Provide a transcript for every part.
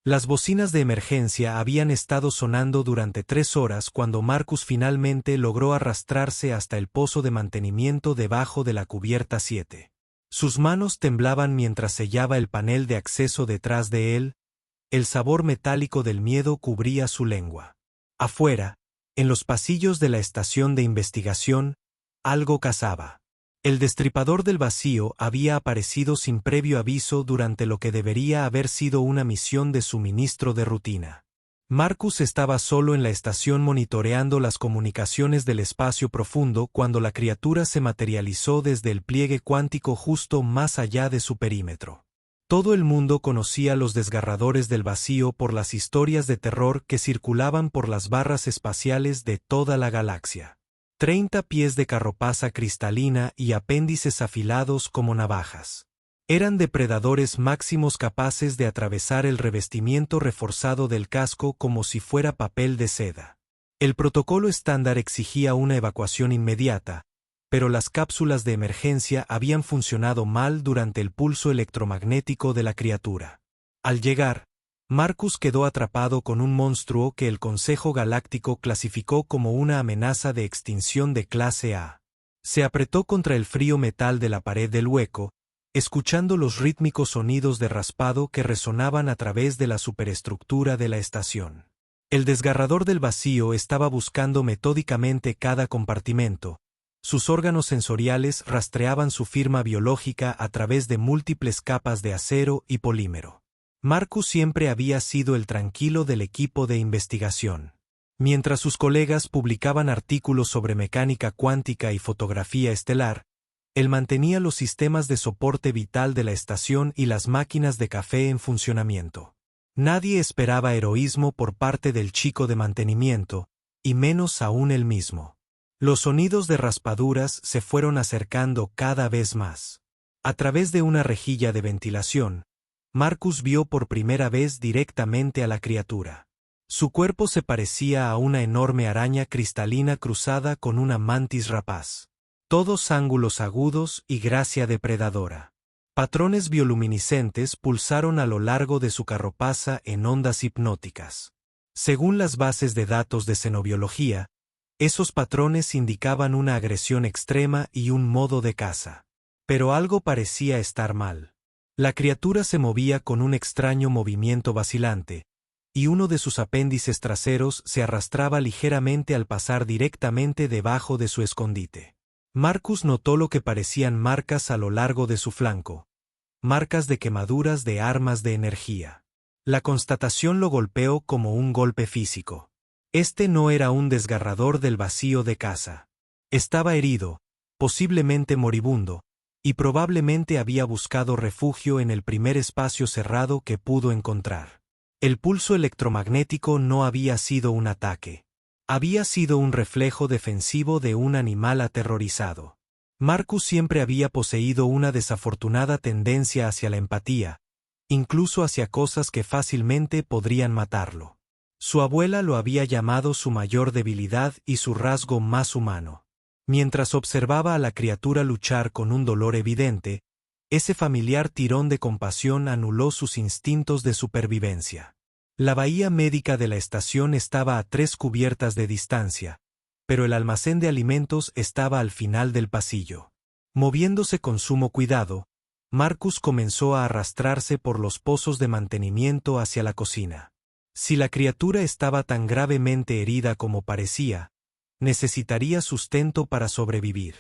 Las bocinas de emergencia habían estado sonando durante 3 horas cuando Marcus finalmente logró arrastrarse hasta el pozo de mantenimiento debajo de la cubierta 7. Sus manos temblaban mientras sellaba el panel de acceso detrás de él. El sabor metálico del miedo cubría su lengua. Afuera, en los pasillos de la estación de investigación, algo cazaba. El destripador del vacío había aparecido sin previo aviso durante lo que debería haber sido una misión de suministro de rutina. Marcus estaba solo en la estación monitoreando las comunicaciones del espacio profundo cuando la criatura se materializó desde el pliegue cuántico justo más allá de su perímetro. Todo el mundo conocía los desgarradores del vacío por las historias de terror que circulaban por las barras espaciales de toda la galaxia. 30 pies de carropaza cristalina y apéndices afilados como navajas. Eran depredadores máximos capaces de atravesar el revestimiento reforzado del casco como si fuera papel de seda. El protocolo estándar exigía una evacuación inmediata, pero las cápsulas de emergencia habían funcionado mal durante el pulso electromagnético de la criatura. Al llegar, Marcus quedó atrapado con un monstruo que el Consejo Galáctico clasificó como una amenaza de extinción de clase A. Se apretó contra el frío metal de la pared del hueco, escuchando los rítmicos sonidos de raspado que resonaban a través de la superestructura de la estación. El desgarrador del vacío estaba buscando metódicamente cada compartimento. Sus órganos sensoriales rastreaban su firma biológica a través de múltiples capas de acero y polímero. Marcus siempre había sido el tranquilo del equipo de investigación. Mientras sus colegas publicaban artículos sobre mecánica cuántica y fotografía estelar, él mantenía los sistemas de soporte vital de la estación y las máquinas de café en funcionamiento. Nadie esperaba heroísmo por parte del chico de mantenimiento, y menos aún él mismo. Los sonidos de raspaduras se fueron acercando cada vez más. A través de una rejilla de ventilación, Marcus vio por primera vez directamente a la criatura. Su cuerpo se parecía a una enorme araña cristalina cruzada con una mantis rapaz. Todos ángulos agudos y gracia depredadora. Patrones bioluminiscentes pulsaron a lo largo de su carropaza en ondas hipnóticas. Según las bases de datos de xenobiología, esos patrones indicaban una agresión extrema y un modo de caza. Pero algo parecía estar mal. La criatura se movía con un extraño movimiento vacilante, y uno de sus apéndices traseros se arrastraba ligeramente al pasar directamente debajo de su escondite. Marcus notó lo que parecían marcas a lo largo de su flanco, marcas de quemaduras de armas de energía. La constatación lo golpeó como un golpe físico. Este no era un desgarrador del vacío de caza. Estaba herido, posiblemente moribundo, y probablemente había buscado refugio en el primer espacio cerrado que pudo encontrar. El pulso electromagnético no había sido un ataque. Había sido un reflejo defensivo de un animal aterrorizado. Marcus siempre había poseído una desafortunada tendencia hacia la empatía, incluso hacia cosas que fácilmente podrían matarlo. Su abuela lo había llamado su mayor debilidad y su rasgo más humano. Mientras observaba a la criatura luchar con un dolor evidente, ese familiar tirón de compasión anuló sus instintos de supervivencia. La bahía médica de la estación estaba a 3 cubiertas de distancia, pero el almacén de alimentos estaba al final del pasillo. Moviéndose con sumo cuidado, Marcus comenzó a arrastrarse por los pozos de mantenimiento hacia la cocina. Si la criatura estaba tan gravemente herida como parecía, necesitaría sustento para sobrevivir.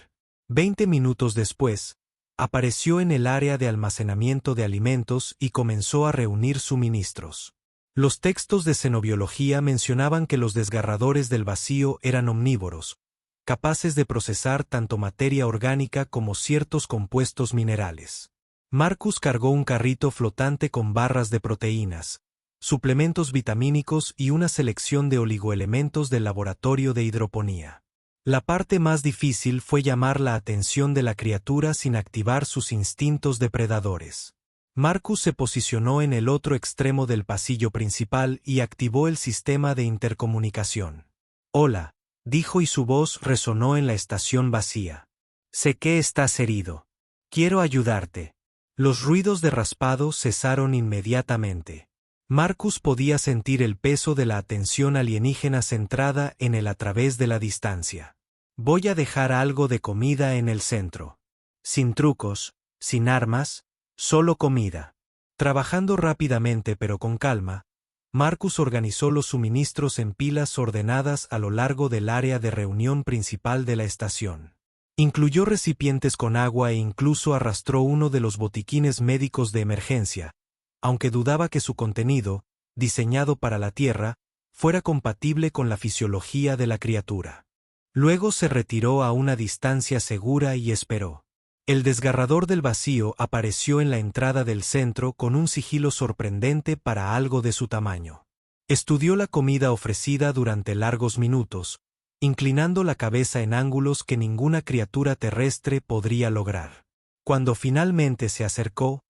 20 minutos después, apareció en el área de almacenamiento de alimentos y comenzó a reunir suministros. Los textos de xenobiología mencionaban que los desgarradores del vacío eran omnívoros, capaces de procesar tanto materia orgánica como ciertos compuestos minerales. Marcus cargó un carrito flotante con barras de proteínas, suplementos vitamínicos y una selección de oligoelementos del laboratorio de hidroponía. La parte más difícil fue llamar la atención de la criatura sin activar sus instintos depredadores. Marcus se posicionó en el otro extremo del pasillo principal y activó el sistema de intercomunicación. «Hola», dijo y su voz resonó en la estación vacía. «Sé que estás herido. Quiero ayudarte». Los ruidos de raspado cesaron inmediatamente. Marcus podía sentir el peso de la atención alienígena centrada en él a través de la distancia. Voy a dejar algo de comida en el centro. Sin trucos, sin armas, solo comida. Trabajando rápidamente pero con calma, Marcus organizó los suministros en pilas ordenadas a lo largo del área de reunión principal de la estación. Incluyó recipientes con agua e incluso arrastró uno de los botiquines médicos de emergencia, aunque dudaba que su contenido, diseñado para la Tierra, fuera compatible con la fisiología de la criatura. Luego se retiró a una distancia segura y esperó. El desgarrador del vacío apareció en la entrada del centro con un sigilo sorprendente para algo de su tamaño. Estudió la comida ofrecida durante largos minutos, inclinando la cabeza en ángulos que ninguna criatura terrestre podría lograr. Cuando finalmente se acercó,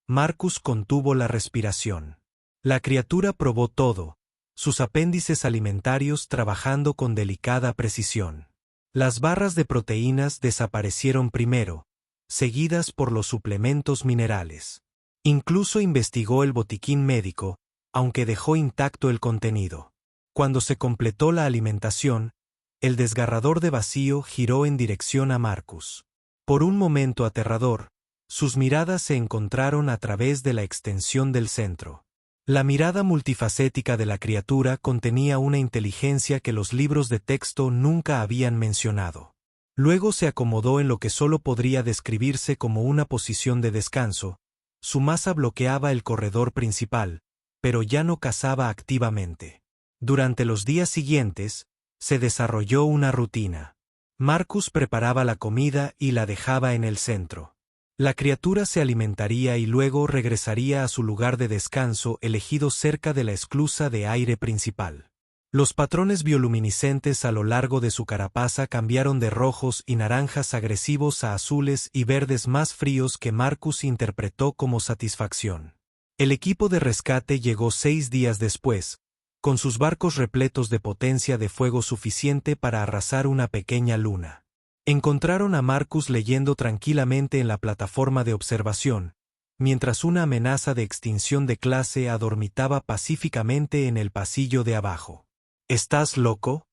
Marcus contuvo la respiración. La criatura probó todo, sus apéndices alimentarios trabajando con delicada precisión. Las barras de proteínas desaparecieron primero, seguidas por los suplementos minerales. Incluso investigó el botiquín médico, aunque dejó intacto el contenido. Cuando se completó la alimentación, el desgarrador de vacío giró en dirección a Marcus. Por un momento aterrador, sus miradas se encontraron a través de la extensión del centro. La mirada multifacética de la criatura contenía una inteligencia que los libros de texto nunca habían mencionado. Luego se acomodó en lo que solo podría describirse como una posición de descanso. Su masa bloqueaba el corredor principal, pero ya no cazaba activamente. Durante los días siguientes, se desarrolló una rutina. Marcus preparaba la comida y la dejaba en el centro. La criatura se alimentaría y luego regresaría a su lugar de descanso elegido cerca de la esclusa de aire principal. Los patrones bioluminiscentes a lo largo de su carapaza cambiaron de rojos y naranjas agresivos a azules y verdes más fríos que Marcus interpretó como satisfacción. El equipo de rescate llegó 6 días después, con sus barcos repletos de potencia de fuego suficiente para arrasar una pequeña luna. Encontraron a Marcus leyendo tranquilamente en la plataforma de observación, mientras una amenaza de extinción de clase adormitaba pacíficamente en el pasillo de abajo. ¿Estás loco?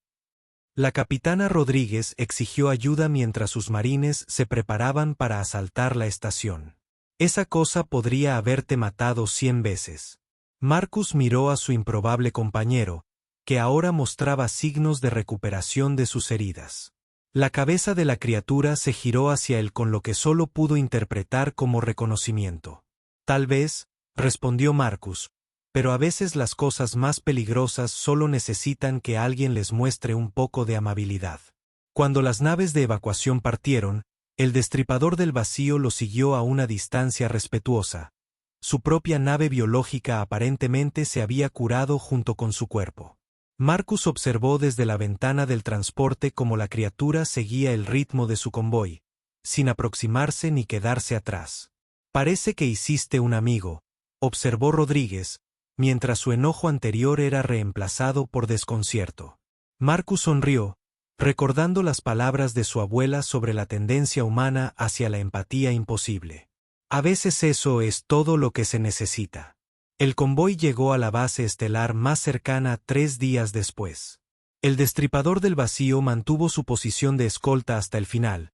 La capitana Rodríguez exigió ayuda mientras sus marines se preparaban para asaltar la estación. Esa cosa podría haberte matado 100 veces. Marcus miró a su improbable compañero, que ahora mostraba signos de recuperación de sus heridas. La cabeza de la criatura se giró hacia él con lo que solo pudo interpretar como reconocimiento. Tal vez, respondió Marcus, pero a veces las cosas más peligrosas solo necesitan que alguien les muestre un poco de amabilidad. Cuando las naves de evacuación partieron, el destripador del vacío lo siguió a una distancia respetuosa. Su propia nave biológica aparentemente se había curado junto con su cuerpo. Marcus observó desde la ventana del transporte cómo la criatura seguía el ritmo de su convoy, sin aproximarse ni quedarse atrás. Parece que hiciste un amigo, observó Rodríguez, mientras su enojo anterior era reemplazado por desconcierto. Marcus sonrió, recordando las palabras de su abuela sobre la tendencia humana hacia la empatía imposible. A veces eso es todo lo que se necesita. El convoy llegó a la base estelar más cercana 3 días después. El destripador del vacío mantuvo su posición de escolta hasta el final,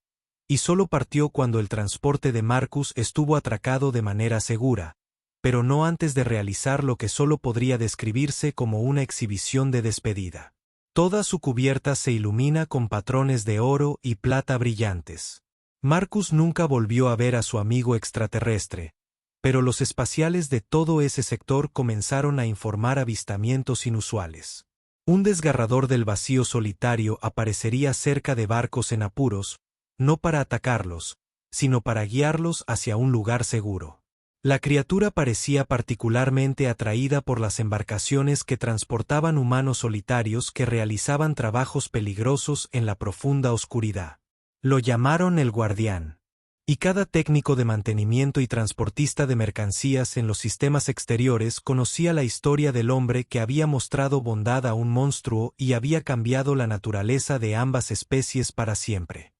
y solo partió cuando el transporte de Marcus estuvo atracado de manera segura, pero no antes de realizar lo que solo podría describirse como una exhibición de despedida. Toda su cubierta se ilumina con patrones de oro y plata brillantes. Marcus nunca volvió a ver a su amigo extraterrestre, pero los espaciales de todo ese sector comenzaron a informar avistamientos inusuales. Un desgarrador del vacío solitario aparecería cerca de barcos en apuros, no para atacarlos, sino para guiarlos hacia un lugar seguro. La criatura parecía particularmente atraída por las embarcaciones que transportaban humanos solitarios que realizaban trabajos peligrosos en la profunda oscuridad. Lo llamaron el Guardián. Y cada técnico de mantenimiento y transportista de mercancías en los sistemas exteriores conocía la historia del hombre que había mostrado bondad a un monstruo y había cambiado la naturaleza de ambas especies para siempre.